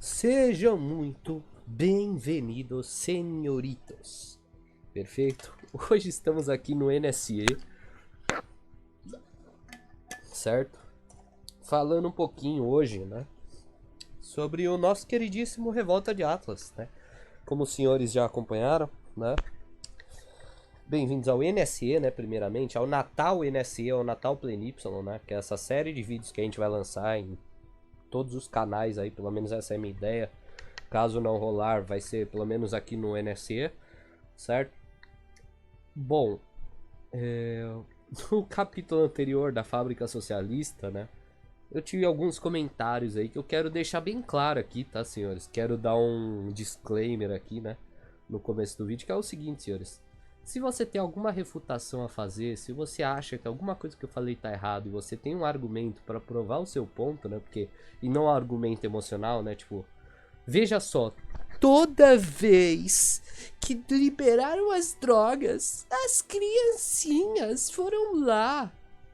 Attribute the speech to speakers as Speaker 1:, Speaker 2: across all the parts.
Speaker 1: Sejam muito bem-vindos, senhoritos. Perfeito? Hoje estamos aqui no NSE, certo? Falando um pouquinho hoje, né? Sobre o nosso queridíssimo Revolta de Atlas, né? Como os senhores já acompanharam, né? Bem-vindos ao NSE, né? Primeiramente, ao Natal NSE, ao Natal Play Y, né? Que é essa série de vídeos que a gente vai lançar em todos os canais aí, pelo menos essa é a minha ideia. Caso não rolar, vai ser pelo menos aqui no NSE, certo? Bom, no capítulo anterior da Fábrica Socialista, né? Eu tive alguns comentários aí que eu quero deixar bem claro aqui, tá, senhores? Quero dar um disclaimer aqui, né? No começo do vídeo, que é o seguinte, senhores. Se você tem alguma refutação a fazer, se você acha que alguma coisa que eu falei tá errado e você tem um argumento para provar o seu ponto, né? Porque, e não um argumento emocional, né? Tipo, veja só, toda vez que liberaram as drogas, as criancinhas foram lá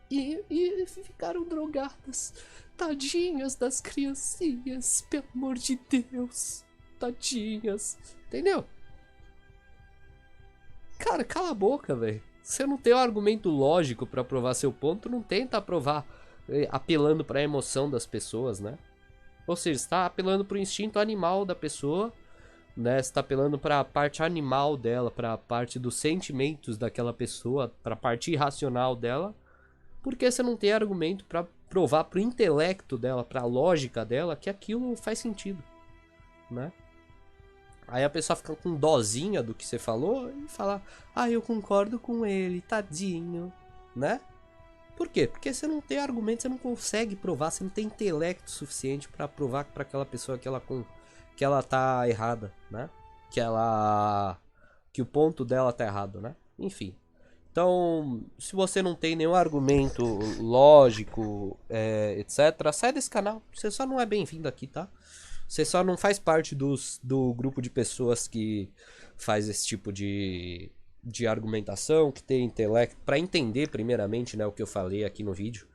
Speaker 1: e ficaram drogadas. Tadinhas das criancinhas, pelo amor de Deus. Tadinhas. Entendeu? Cara, cala a boca, velho. Você não tem um argumento lógico pra provar seu ponto, não tenta provar apelando pra emoção das pessoas, né? Ou seja, você tá apelando pro instinto animal da pessoa, né? Você tá apelando pra parte animal dela, pra parte dos sentimentos daquela pessoa, pra parte irracional dela, porque você não tem argumento pra provar pro intelecto dela, pra lógica dela, que aquilo faz sentido, né? Aí a pessoa fica com dozinha do que você falou e fala: ah, eu concordo com ele, tadinho, né? Por quê? Porque você não tem argumento, você não consegue provar, você não tem intelecto suficiente pra provar pra aquela pessoa que ela tá errada, né? Que o ponto dela tá errado, né? Enfim. Então, se você não tem nenhum argumento lógico, etc., sai desse canal. Você só não é bem-vindo aqui, tá? Você só não faz parte do grupo de pessoas que faz esse tipo de argumentação, que tem intelecto, para entender primeiramente, né, o que eu falei aqui no vídeo,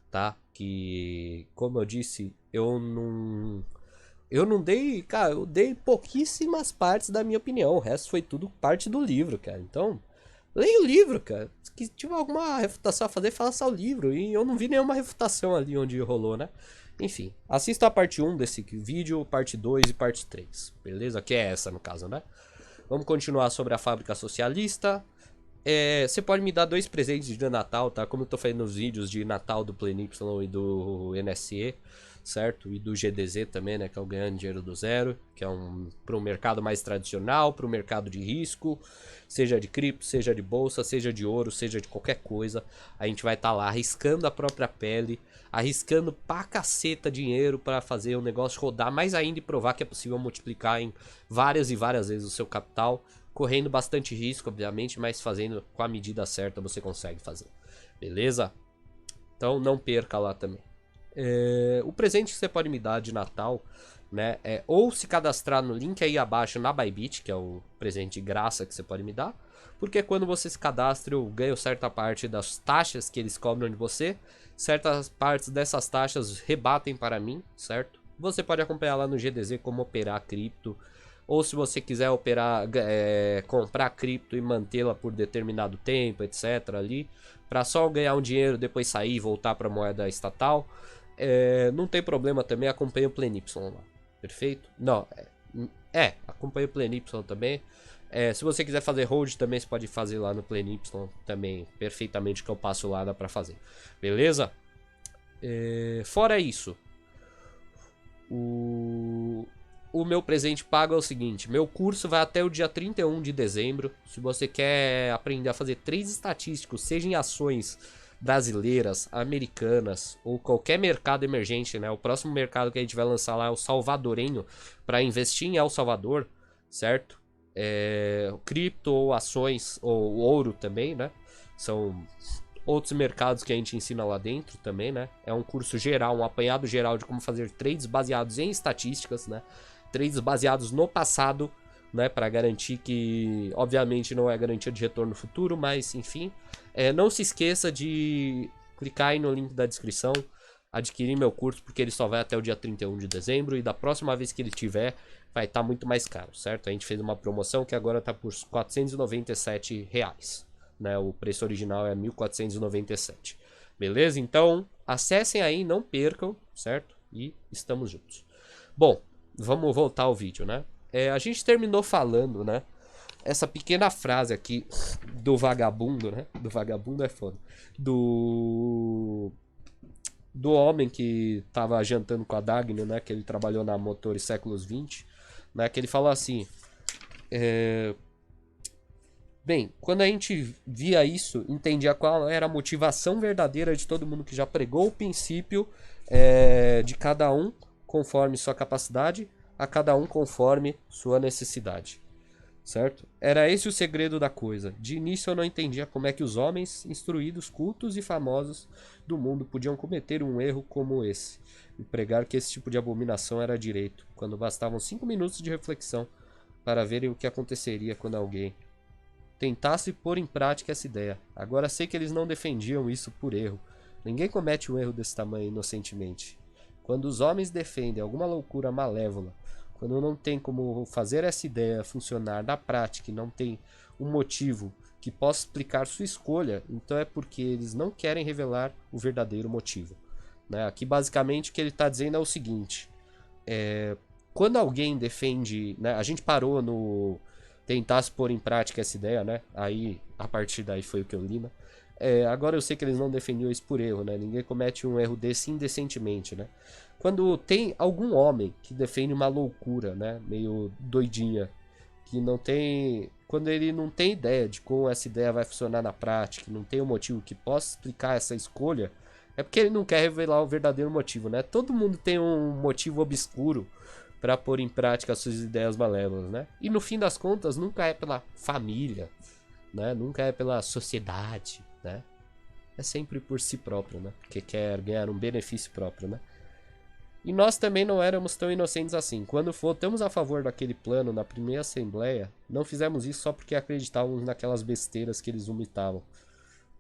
Speaker 1: tá? Que, como eu disse, eu não dei, cara, eu dei pouquíssimas partes da minha opinião, o resto foi tudo parte do livro, cara. Então, leia o livro, cara. Se tiver alguma refutação a fazer, faça o livro. E eu não vi nenhuma refutação ali onde rolou, né? Enfim, assista a parte 1 desse vídeo, parte 2 e parte 3. Beleza? Que é essa, no caso, né? Vamos continuar sobre a Fábrica Socialista. Você pode me dar 2 presentes de Natal, tá? Como eu tô fazendo nos vídeos de Natal do Play Y e do NSE, certo? E do GDZ também, né? Que é o Ganhando Dinheiro do Zero, que é para um mercado mais tradicional, para o mercado de risco, seja de cripto, seja de bolsa, seja de ouro, seja de qualquer coisa. A gente vai estar lá arriscando a própria pele, arriscando pra caceta dinheiro para fazer o negócio rodar mais ainda e provar que é possível multiplicar em várias e várias vezes o seu capital. Correndo bastante risco, obviamente, mas fazendo com a medida certa você consegue fazer. Beleza? Então não perca lá também. O presente que você pode me dar de Natal, né, é ou se cadastrar no link aí abaixo na Bybit, que é o presente de graça que você pode me dar, porque quando você se cadastra eu ganho certa parte das taxas que eles cobram de você, certas partes dessas taxas rebatem para mim, certo? Você pode acompanhar lá no GDZ como operar cripto, ou se você quiser operar, comprar cripto e mantê-la por determinado tempo, etc. ali, para só ganhar um dinheiro, depois sair e voltar para a moeda estatal, não tem problema também, acompanha o Play Y lá. Perfeito? Não, acompanha o Play Y também. Se você quiser fazer hold também, você pode fazer lá no Play Y também, perfeitamente, que eu passo lá, dá pra fazer. Beleza? Fora isso, o meu presente pago é o seguinte: meu curso vai até o dia 31 de dezembro. Se você quer aprender a fazer trades estatísticos, seja em ações brasileiras, americanas ou qualquer mercado emergente, né? O próximo mercado que a gente vai lançar lá é o salvadorenho, para investir em El Salvador, certo? Cripto ou ações ou ouro também, né? São outros mercados que a gente ensina lá dentro também, né? É um curso geral, um apanhado geral de como fazer trades baseados em estatísticas, né? Trades baseados no passado, né, para garantir que, obviamente, não é garantia de retorno futuro, mas enfim, não se esqueça de clicar aí no link da descrição, adquirir meu curso porque ele só vai até o dia 31 de dezembro e da próxima vez que ele tiver vai estar muito mais caro, certo? A gente fez uma promoção que agora está por R$ 497 reais, né? O preço original é 1.497. Beleza? Então, acessem aí, não percam, certo? E estamos juntos. Bom, vamos voltar ao vídeo, né? A gente terminou falando, né? Essa pequena frase aqui do vagabundo, né? Do vagabundo é foda. Do homem que tava jantando com a Dagny, né? Que ele trabalhou na Motores Séculos XX, né? Que ele falou assim... Bem, quando a gente via isso, entendia qual era a motivação verdadeira de todo mundo que já pregou o princípio de cada um conforme sua capacidade, a cada um conforme sua necessidade. Certo? Era esse o segredo da coisa. De início eu não entendia como é que os homens instruídos, cultos e famosos do mundo podiam cometer um erro como esse e pregar que esse tipo de abominação era direito, quando bastavam 5 minutos de reflexão para verem o que aconteceria quando alguém tentasse pôr em prática essa ideia. Agora sei que eles não defendiam isso por erro. Ninguém comete um erro desse tamanho inocentemente. Quando os homens defendem alguma loucura malévola, quando não tem como fazer essa ideia funcionar na prática e não tem um motivo que possa explicar sua escolha, então é porque eles não querem revelar o verdadeiro motivo. Né? Aqui basicamente o que ele está dizendo é o seguinte: quando alguém defende, né, a gente parou no tentasse pôr em prática essa ideia, né? Aí a partir daí foi o que eu li, né? Agora eu sei que eles não defendiam isso por erro, né? Ninguém comete um erro desse indecentemente, né? Quando tem algum homem que defende uma loucura, né? Meio doidinha, que não tem... Quando ele não tem ideia de como essa ideia vai funcionar na prática, não tem um motivo que possa explicar essa escolha, é porque ele não quer revelar o verdadeiro motivo, né? Todo mundo tem um motivo obscuro para pôr em prática suas ideias malévolas, né? E no fim das contas, nunca é pela família, né? Nunca é pela sociedade, né? É sempre por si próprio, né? Porque quer ganhar um benefício próprio, né? E nós também não éramos tão inocentes assim. Quando votamos a favor daquele plano na primeira assembleia, não fizemos isso só porque acreditávamos naquelas besteiras que eles vomitavam.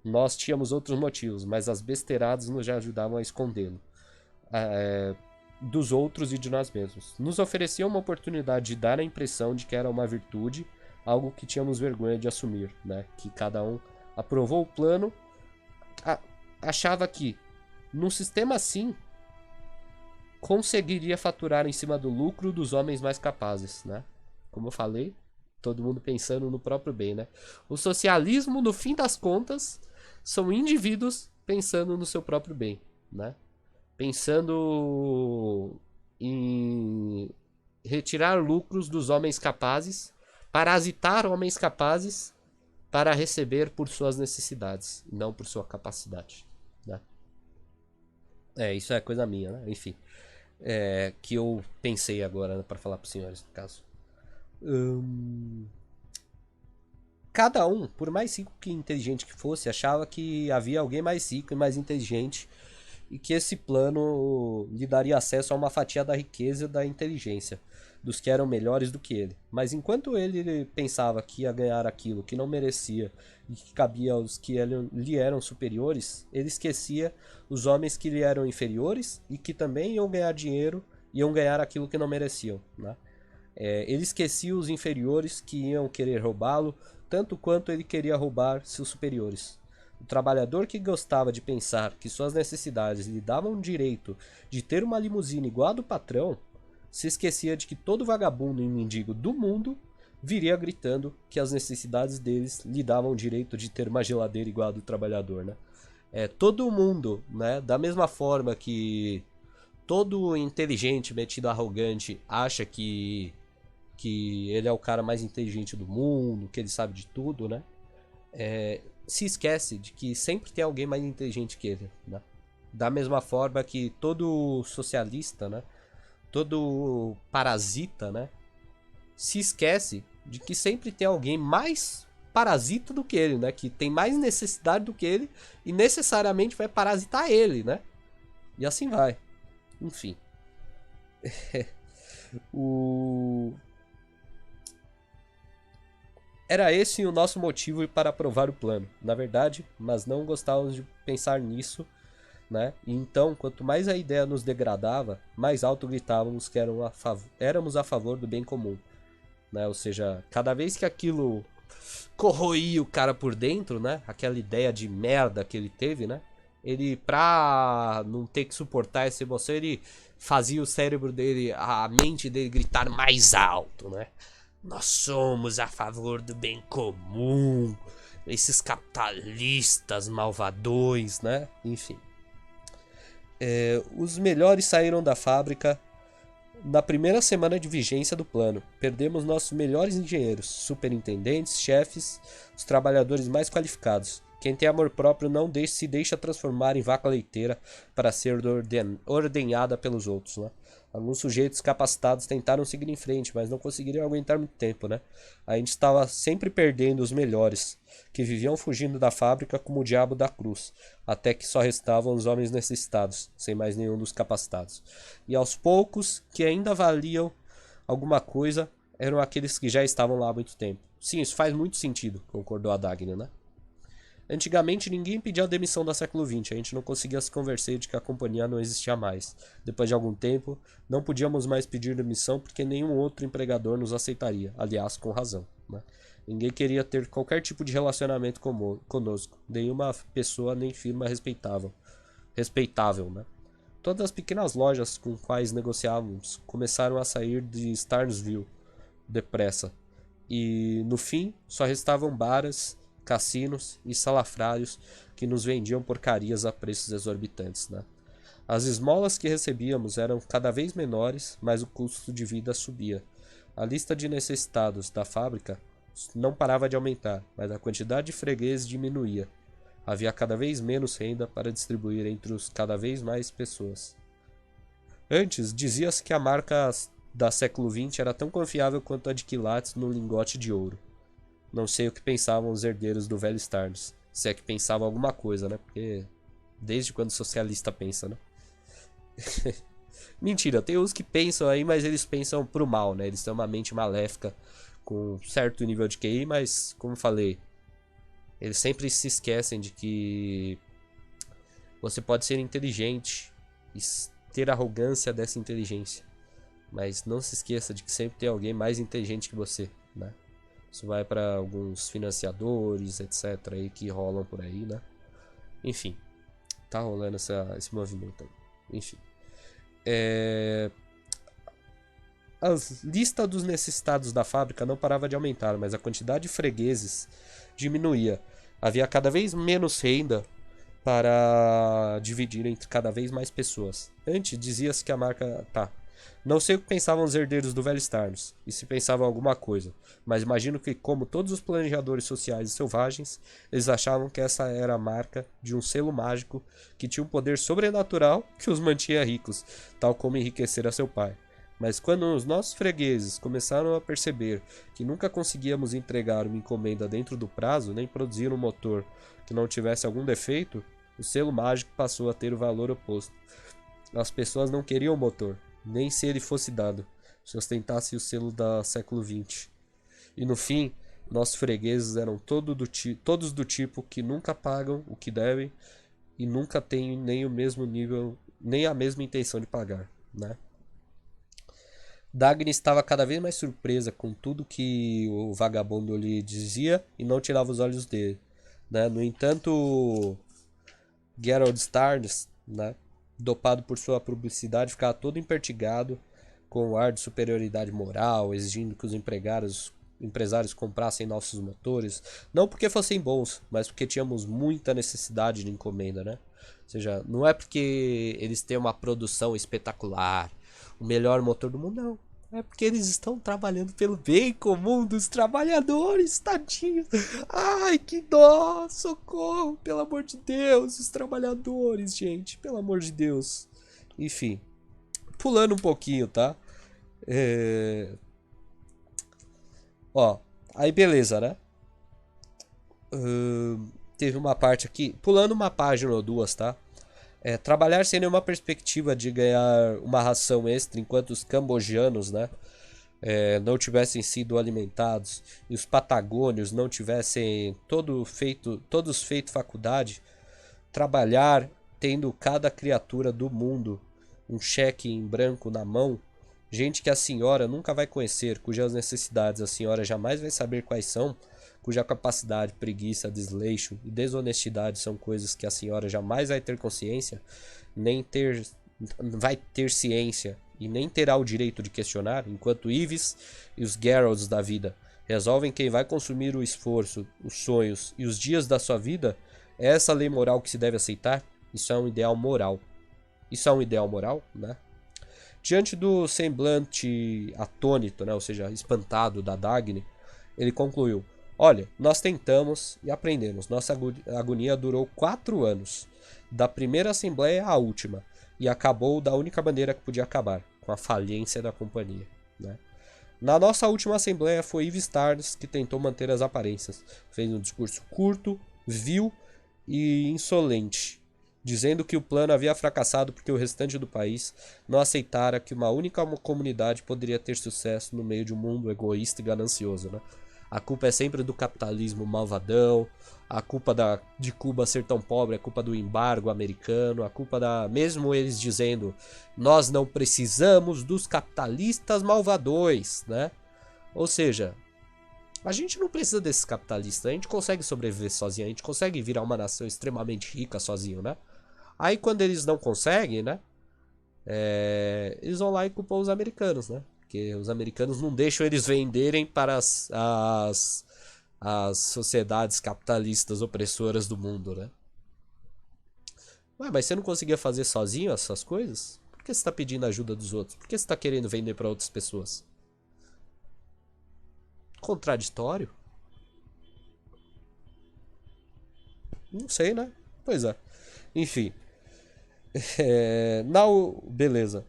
Speaker 1: Nós tínhamos outros motivos, mas as besteiradas nos ajudavam a escondê-lo. Dos outros e de nós mesmos. Nos ofereciam uma oportunidade de dar a impressão de que era uma virtude, algo que tínhamos vergonha de assumir, né? Que cada um aprovou o plano, achava que, num sistema assim, conseguiria faturar em cima do lucro dos homens mais capazes, né? Como eu falei, todo mundo pensando no próprio bem, né? O socialismo, no fim das contas, são indivíduos pensando no seu próprio bem, né? Pensando em retirar lucros dos homens capazes, parasitar homens capazes para receber por suas necessidades, não por sua capacidade. Né? Isso é coisa minha, né? Enfim. Que eu pensei agora, né, para falar para os senhores, no caso. Cada um, por mais rico e inteligente que fosse, achava que havia alguém mais rico e mais inteligente e que esse plano lhe daria acesso a uma fatia da riqueza e da inteligência dos que eram melhores do que ele. Mas enquanto ele pensava que ia ganhar aquilo que não merecia e que cabia aos que lhe eram superiores, ele esquecia os homens que lhe eram inferiores e que também iam ganhar dinheiro e iam ganhar aquilo que não mereciam. Né? Ele esquecia os inferiores que iam querer roubá-lo tanto quanto ele queria roubar seus superiores. O trabalhador que gostava de pensar que suas necessidades lhe davam direito de ter uma limusine igual a do patrão, se esquecia de que todo vagabundo e mendigo do mundo viria gritando que as necessidades deles lhe davam direito de ter uma geladeira igual a do trabalhador, né? Todo mundo, né? Da mesma forma que todo inteligente, metido arrogante, acha que ele é o cara mais inteligente do mundo, que ele sabe de tudo, né? Se esquece de que sempre tem alguém mais inteligente que ele, né? Da mesma forma que todo socialista, né? Todo parasita, né? Se esquece de que sempre tem alguém mais parasita do que ele, né? Que tem mais necessidade do que ele e necessariamente vai parasitar ele, né? E assim vai. Enfim. Era esse o nosso motivo para aprovar o plano, na verdade, mas não gostávamos de pensar nisso né? E então, quanto mais a ideia nos degradava, mais alto gritávamos que éramos a favor do bem comum, né? Ou seja, cada vez que aquilo corroía o cara por dentro, né? Aquela ideia de merda que ele teve, né? Ele, pra não ter que suportar essa emoção, ele fazia o cérebro dele, a mente dele gritar mais alto, né? Nós somos a favor do bem comum, esses capitalistas malvadões, né? Enfim. Os melhores saíram da fábrica na primeira semana de vigência do plano. Perdemos nossos melhores engenheiros, superintendentes, chefes, os trabalhadores mais qualificados. Quem tem amor próprio não se deixa transformar em vaca leiteira para ser ordenhada pelos outros, né? Alguns sujeitos capacitados tentaram seguir em frente, mas não conseguiriam aguentar muito tempo, né? A gente estava sempre perdendo os melhores, que viviam fugindo da fábrica como o diabo da cruz, até que só restavam os homens necessitados, sem mais nenhum dos capacitados. E aos poucos, que ainda valiam alguma coisa, eram aqueles que já estavam lá há muito tempo. Sim, isso faz muito sentido, concordou a Dagny, né? Antigamente ninguém pedia a demissão da século XX, a gente não conseguia se convencer de que a companhia não existia mais. Depois de algum tempo, não podíamos mais pedir demissão porque nenhum outro empregador nos aceitaria, aliás, com razão, né? Ninguém queria ter qualquer tipo de relacionamento conosco, nenhuma pessoa nem firma respeitável, né? Todas as pequenas lojas com quais negociávamos começaram a sair de Starnesville depressa, e no fim só restavam bares, cassinos e salafrários que nos vendiam porcarias a preços exorbitantes, né? As esmolas que recebíamos eram cada vez menores, mas o custo de vida subia. A lista de necessitados da fábrica não parava de aumentar, mas a quantidade de fregueses diminuía. Havia cada vez menos renda para distribuir entre os cada vez mais pessoas. Antes, dizia-se que a marca da século XX era tão confiável quanto a de quilates no lingote de ouro. Não sei o que pensavam os herdeiros do velho Starnes. Se é que pensavam alguma coisa, né? Porque desde quando o socialista pensa, né? Mentira, tem uns que pensam aí, mas eles pensam pro mal, né? Eles têm uma mente maléfica com um certo nível de QI, mas, como falei, eles sempre se esquecem de que você pode ser inteligente e ter arrogância dessa inteligência. Mas não se esqueça de que sempre tem alguém mais inteligente que você, né? Isso vai para alguns financiadores, etc. aí que rolam por aí, né? Enfim, tá rolando esse movimento aí. Enfim. A lista dos necessitados da fábrica não parava de aumentar, mas a quantidade de fregueses diminuía. Havia cada vez menos renda para dividir entre cada vez mais pessoas. Antes dizia-se que a marca... Não sei o que pensavam os herdeiros do velho Starnes, e se pensavam alguma coisa, mas imagino que, como todos os planejadores sociais e selvagens, eles achavam que essa era a marca de um selo mágico que tinha um poder sobrenatural que os mantinha ricos, tal como enriquecer a seu pai. Mas quando os nossos fregueses começaram a perceber que nunca conseguíamos entregar uma encomenda dentro do prazo, nem produzir um motor que não tivesse algum defeito, o selo mágico passou a ter o valor oposto. As pessoas não queriam o motor, nem se ele fosse dado, se ostentasse o selo da século XX. E no fim, nossos fregueses eram todos do tipo que nunca pagam o que devem e nunca têm nem o mesmo nível, nem a mesma intenção de pagar, né? Dagny estava cada vez mais surpresa com tudo que o vagabundo lhe dizia e não tirava os olhos dele, né? No entanto, Gerald Starnes, né, dopado por sua publicidade, ficava todo empertigado com o ar de superioridade moral, exigindo que os empresários comprassem nossos motores, não porque fossem bons, mas porque tínhamos muita necessidade de encomenda, né? Ou seja, não é porque eles têm uma produção espetacular, o melhor motor do mundo, não. É porque eles estão trabalhando pelo bem comum dos trabalhadores, tadinhos. Ai, que dó, socorro, pelo amor de Deus, os trabalhadores, gente, pelo amor de Deus. Enfim, pulando um pouquinho, tá? Ó, aí beleza, né? Teve uma parte aqui, pulando uma página ou duas, tá? Trabalhar sem nenhuma perspectiva de ganhar uma ração extra enquanto os cambojanos, né, não tivessem sido alimentados e os patagônios não tivessem todos feito faculdade. Trabalhar tendo cada criatura do mundo um cheque em branco na mão, gente que a senhora nunca vai conhecer, cujas necessidades a senhora jamais vai saber quais são, cuja capacidade, preguiça, desleixo e desonestidade são coisas que a senhora jamais vai ter consciência, nem vai ter ciência e nem terá o direito de questionar, enquanto Ives e os Geralds da vida resolvem quem vai consumir o esforço, os sonhos e os dias da sua vida, é essa lei moral que se deve aceitar? Isso é um ideal moral. Isso é um ideal moral, né? Diante do semblante atônito, né, ou seja, espantado da Dagny, ele concluiu: olha, nós tentamos e aprendemos. Nossa agonia durou 4 anos, da primeira assembleia à última, e acabou da única maneira que podia acabar, com a falência da companhia, né? Na nossa última assembleia foi Yves Tarns que tentou manter as aparências. Fez um discurso curto, vil e insolente, dizendo que o plano havia fracassado porque o restante do país não aceitara que uma única comunidade poderia ter sucesso no meio de um mundo egoísta e ganancioso, né? A culpa é sempre do capitalismo malvadão, a culpa de Cuba ser tão pobre é culpa do embargo americano, a culpa mesmo eles dizendo, nós não precisamos dos capitalistas malvadões, né? Ou seja, a gente não precisa desses capitalistas, a gente consegue sobreviver sozinho, a gente consegue virar uma nação extremamente rica sozinho, né? Aí quando eles não conseguem, né? Eles vão lá e culpam os americanos, né? Porque os americanos não deixam eles venderem para as sociedades capitalistas opressoras do mundo, né? Ué, mas você não conseguia fazer sozinho essas coisas? Por que você está pedindo ajuda dos outros? Por que você está querendo vender para outras pessoas? Contraditório? Não sei, né? Pois é. Enfim. Beleza.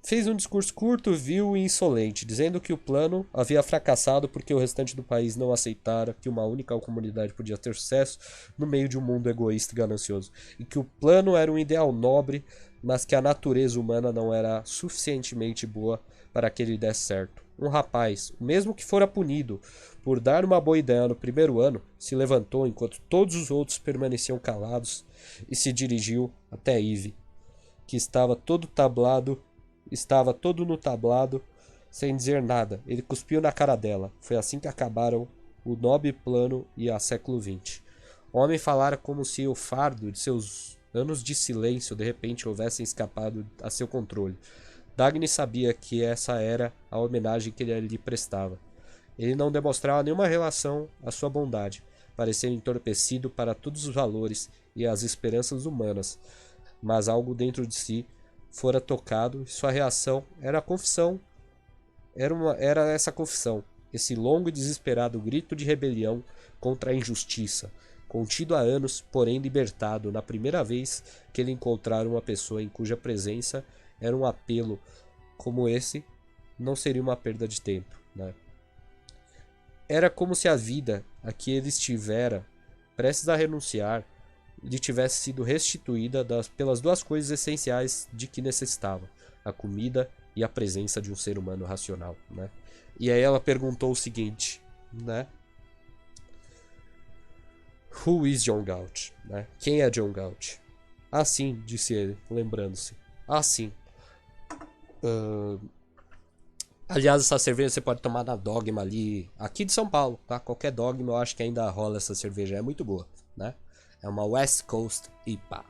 Speaker 1: Fez um discurso curto, vil e insolente, dizendo que o plano havia fracassado porque o restante do país não aceitara que uma única comunidade podia ter sucesso no meio de um mundo egoísta e ganancioso, e que o plano era um ideal nobre, mas que a natureza humana não era suficientemente boa para que ele desse certo. Um rapaz, mesmo que fora punido por dar uma boa ideia no primeiro ano, se levantou enquanto todos os outros permaneciam calados e se dirigiu até Eve, que estava todo no tablado, sem dizer nada. Ele cuspiu na cara dela. Foi assim que acabaram o nobre plano e a século XX. O homem falara como se o fardo de seus anos de silêncio de repente houvessem escapado a seu controle. Dagny sabia que essa era a homenagem que ele lhe prestava. Ele não demonstrava nenhuma relação à sua bondade, parecendo entorpecido para todos os valores e as esperanças humanas, mas algo dentro de si fora tocado e sua reação era a confissão. Era essa confissão, esse longo e desesperado grito de rebelião contra a injustiça, contido há anos, porém libertado na primeira vez que ele encontrara uma pessoa em cuja presença era um apelo como esse, não seria uma perda de tempo, né? Era como se a vida a que ele estivera prestes a renunciar lhe tivesse sido restituída pelas duas coisas essenciais de que necessitava: a comida e a presença de um ser humano racional, né? E aí ela perguntou o seguinte, né? Who is John Galt? Né? Quem é John Galt? Assim, disse ele, lembrando-se. Assim. Aliás, essa cerveja você pode tomar na Dogma ali, aqui de São Paulo, tá? Qualquer Dogma eu acho que ainda rola essa cerveja, é muito boa, né? É uma West Coast IPA,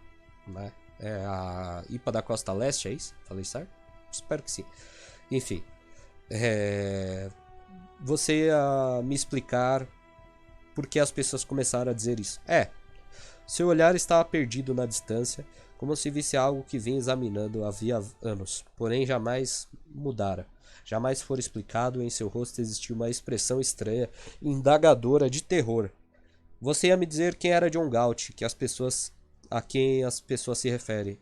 Speaker 1: né? É a IPA da Costa Leste, é isso? Falei certo? Espero que sim. Enfim, você ia me explicar por que as pessoas começaram a dizer isso. Seu olhar estava perdido na distância, como se visse algo que vinha examinando havia anos, porém jamais mudara. Jamais fora explicado, em seu rosto existia uma expressão estranha, indagadora de terror. Você ia me dizer quem era John Galt, a quem as pessoas se referem,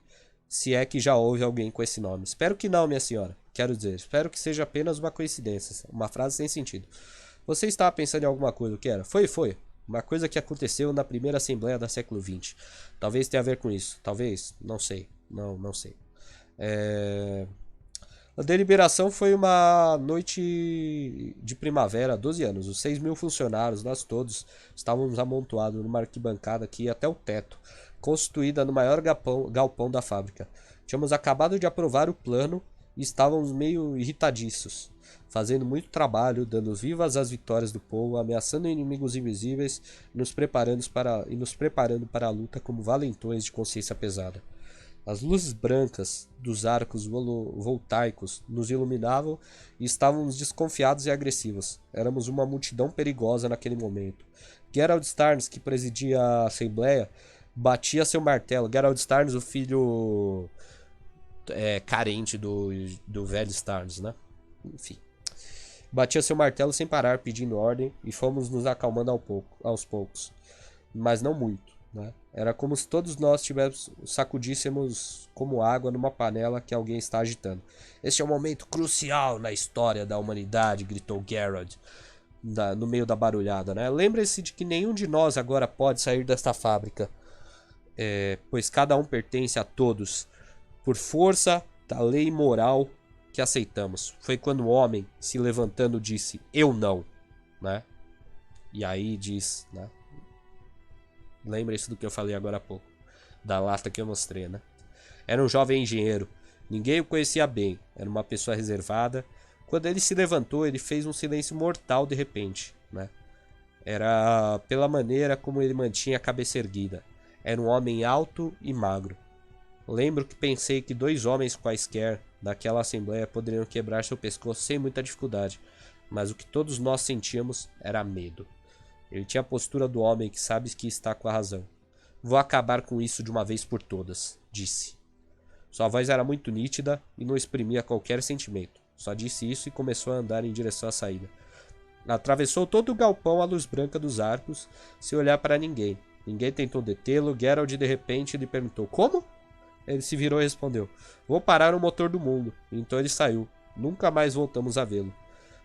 Speaker 1: se é que já houve alguém com esse nome. Espero que não, minha senhora. Quero dizer, espero que seja apenas uma coincidência, uma frase sem sentido. Você estava pensando em alguma coisa, o que era? Foi. Uma coisa que aconteceu na primeira assembleia do século XX. Talvez tenha a ver com isso. Talvez. Não sei. Não sei. A deliberação foi uma noite de primavera, 12 anos. Os 6.000 funcionários, nós todos, estávamos amontoados numa arquibancada que ia até o teto, constituída no maior galpão da fábrica. Tínhamos acabado de aprovar o plano e estávamos meio irritadiços, fazendo muito trabalho, dando vivas às vitórias do povo, ameaçando inimigos invisíveis e nos preparando para a luta como valentões de consciência pesada. As luzes brancas dos arcos voltaicos nos iluminavam e estávamos desconfiados e agressivos. Éramos uma multidão perigosa naquele momento. Gerald Starnes, que presidia a Assembleia, batia seu martelo. Gerald Starnes, o filho carente do velho Starnes, né? Enfim. Batia seu martelo sem parar, pedindo ordem, e fomos nos acalmando aos poucos. Mas não muito, né? Era como se todos nós sacudíssemos como água numa panela que alguém está agitando. Este é um momento crucial na história da humanidade, gritou Gerald, no meio da barulhada, né? Lembre-se de que nenhum de nós agora pode sair desta fábrica, pois cada um pertence a todos, por força da lei moral que aceitamos. Foi quando o homem, se levantando, disse, eu não, né? E aí diz, né? Lembre-se do que eu falei agora há pouco, da lata que eu mostrei, né? Era um jovem engenheiro, ninguém o conhecia bem, era uma pessoa reservada. Quando ele se levantou, ele fez um silêncio mortal de repente, né? Era pela maneira como ele mantinha a cabeça erguida. Era um homem alto e magro. Lembro que pensei que 2 homens quaisquer daquela assembleia poderiam quebrar seu pescoço sem muita dificuldade, mas o que todos nós sentíamos era medo. Ele tinha a postura do homem que sabe que está com a razão. Vou acabar com isso de uma vez por todas, disse. Sua voz era muito nítida e não exprimia qualquer sentimento. Só disse isso e começou a andar em direção à saída. Atravessou todo o galpão à luz branca dos arcos, sem olhar para ninguém. Ninguém tentou detê-lo. Gerald de repente lhe perguntou, como? Ele se virou e respondeu, vou parar o motor do mundo. Então ele saiu. Nunca mais voltamos a vê-lo.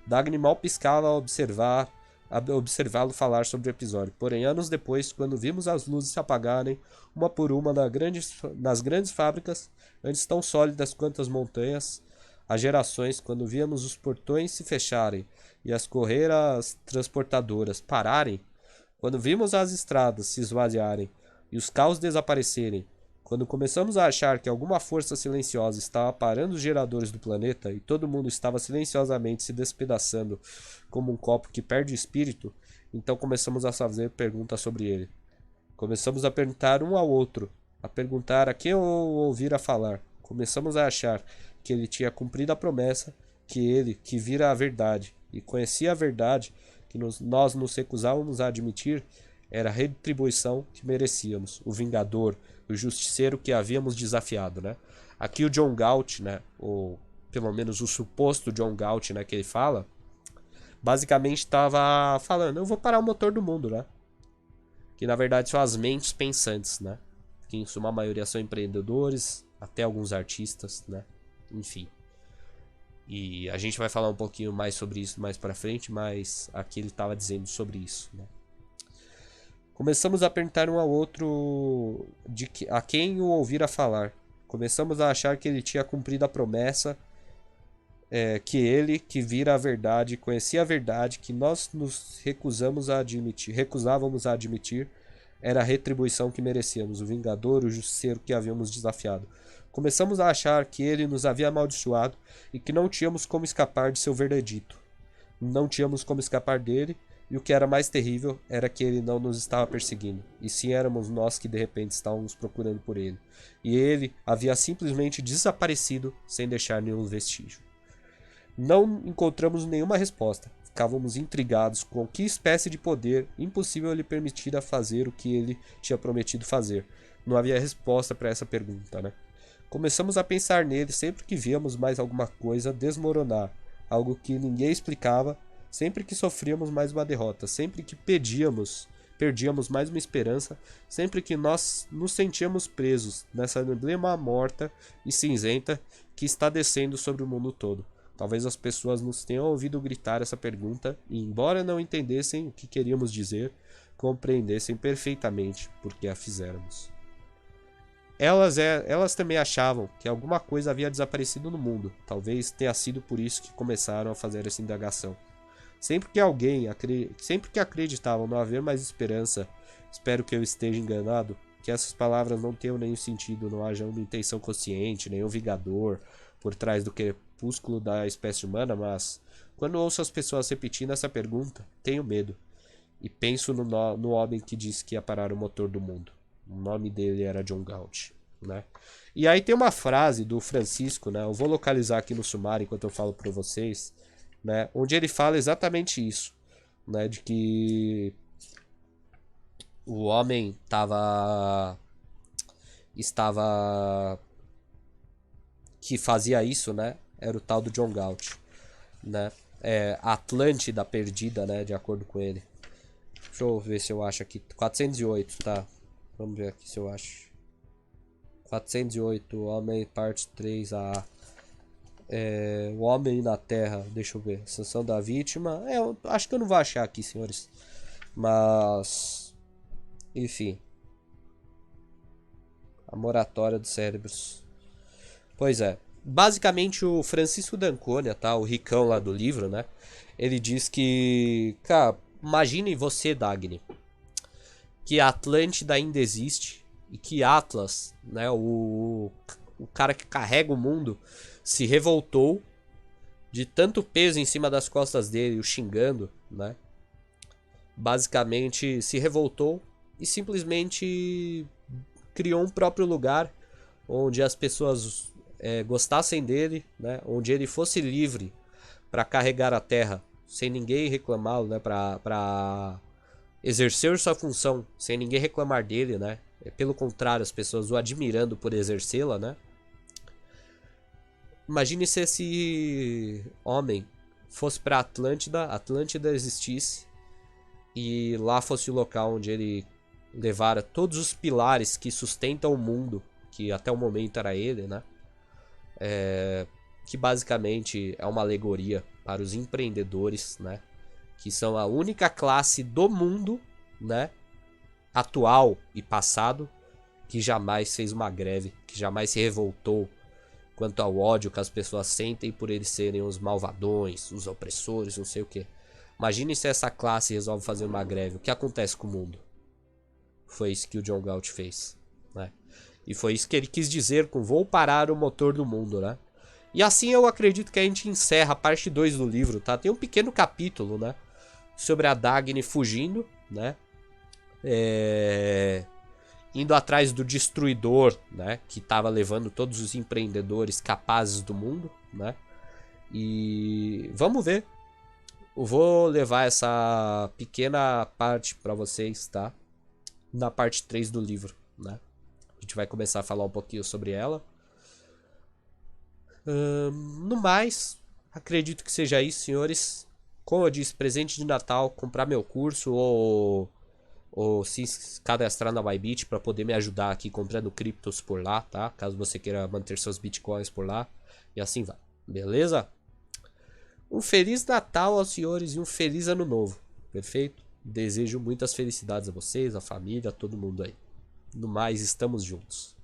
Speaker 1: Dagny mal piscava ao observá-lo falar sobre o episódio. Porém, anos depois, quando vimos as luzes se apagarem, uma por uma, nas grandes fábricas, antes tão sólidas quanto as montanhas, há gerações, quando víamos os portões se fecharem e as correias transportadoras pararem, quando vimos as estradas se esvaziarem e os carros desaparecerem, quando começamos a achar que alguma força silenciosa estava parando os geradores do planeta e todo mundo estava silenciosamente se despedaçando como um copo que perde o espírito, então começamos a fazer perguntas sobre ele. Começamos a perguntar um ao outro, a perguntar a quem o ouvira falar. Começamos a achar que ele tinha cumprido a promessa, que ele, que vira a verdade e conhecia a verdade que nós nos recusávamos a admitir, era a retribuição que merecíamos, o vingador, o justiceiro que havíamos desafiado, né? Aqui o John Galt, né, ou pelo menos o suposto John Galt, né, que ele fala, basicamente estava falando, eu vou parar o motor do mundo, né? Que na verdade são as mentes pensantes, né? Que em sua maioria são empreendedores, até alguns artistas, né? Enfim. E a gente vai falar um pouquinho mais sobre isso mais pra frente, mas aqui ele estava dizendo sobre isso, né? Começamos a perguntar um ao outro a quem o ouvira falar. Começamos a achar que ele tinha cumprido a promessa, que ele, que vira a verdade, conhecia a verdade, que nós nos recusávamos a admitir, era a retribuição que merecíamos, o vingador, o justiceiro que havíamos desafiado. Começamos a achar que ele nos havia amaldiçoado e que não tínhamos como escapar de seu veredito. Não tínhamos como escapar dele. E o que era mais terrível era que ele não nos estava perseguindo, e sim éramos nós que de repente estávamos procurando por ele. E ele havia simplesmente desaparecido sem deixar nenhum vestígio. Não encontramos nenhuma resposta. Ficávamos intrigados com que espécie de poder impossível lhe permitira fazer o que ele tinha prometido fazer. Não havia resposta para essa pergunta, né? Começamos a pensar nele sempre que víamos mais alguma coisa desmoronar, algo que ninguém explicava. Sempre que sofríamos mais uma derrota, sempre que perdíamos mais uma esperança, sempre que nós nos sentíamos presos nessa neblina morta e cinzenta que está descendo sobre o mundo todo. Talvez as pessoas nos tenham ouvido gritar essa pergunta e, embora não entendessem o que queríamos dizer, compreendessem perfeitamente por que a fizéramos. Elas também achavam que alguma coisa havia desaparecido no mundo. Talvez tenha sido por isso que começaram a fazer essa indagação. Sempre que acreditavam não haver mais esperança, espero que eu esteja enganado, que essas palavras não tenham nenhum sentido, não haja uma intenção consciente, nenhum vingador por trás do crepúsculo da espécie humana, mas quando ouço as pessoas repetindo essa pergunta, tenho medo. E penso no homem que disse que ia parar o motor do mundo. O nome dele era John Galt, né? E aí tem uma frase do Francisco, né? Eu vou localizar aqui no sumário enquanto eu falo para vocês, né? Onde ele fala exatamente isso, né? De que o homem estava que fazia isso, né? Era o tal do John Galt, né? A Atlântida perdida, né? De acordo com ele. Deixa eu ver se eu acho aqui. 408, tá? Vamos ver aqui se eu acho. 408, Homem, parte 3A. O Homem na Terra, deixa eu ver. Sanção da Vítima. Eu acho que eu não vou achar aqui, senhores. Mas, enfim. A moratória dos cérebros. Pois é. Basicamente, o Francisco d'Ancona, tá? O ricão lá do livro, né? Ele diz que... Cara, imagine você, Dagny, que a Atlântida ainda existe e que Atlas, né, o cara que carrega o mundo, se revoltou de tanto peso em cima das costas dele, o xingando, né? Basicamente se revoltou e simplesmente criou um próprio lugar onde as pessoas gostassem dele, né? Onde ele fosse livre para carregar a terra sem ninguém reclamá-lo, né? Para exercer sua função sem ninguém reclamar dele, né? Pelo contrário, as pessoas o admirando por exercê-la, né? Imagine se esse homem fosse para Atlântida, Atlântida existisse e lá fosse o local onde ele levara todos os pilares que sustentam o mundo, que até o momento era ele, né? Que basicamente é uma alegoria para os empreendedores, né? Que são a única classe do mundo, né? Atual e passado, que jamais fez uma greve, que jamais se revoltou quanto ao ódio que as pessoas sentem por eles serem os malvadões, os opressores, não sei o que. Imagine se essa classe resolve fazer uma greve. O que acontece com o mundo? Foi isso que o John Galt fez, né? E foi isso que ele quis dizer com vou parar o motor do mundo, né? E assim eu acredito que a gente encerra a parte 2 do livro, tá? Tem um pequeno capítulo, né? Sobre a Dagny fugindo, né? Indo atrás do destruidor, né? Que estava levando todos os empreendedores capazes do mundo, né? E vamos ver. Eu vou levar essa pequena parte para vocês, tá? Na parte 3 do livro, né? A gente vai começar a falar um pouquinho sobre ela. No mais, acredito que seja isso, senhores. Como eu disse, presente de Natal, comprar meu curso ou se cadastrar na Bybit para poder me ajudar aqui comprando criptos por lá, tá? Caso você queira manter seus bitcoins por lá. E assim vai, beleza? Um Feliz Natal aos senhores e um Feliz Ano Novo, perfeito? Desejo muitas felicidades a vocês, a família, a todo mundo aí. No mais, estamos juntos.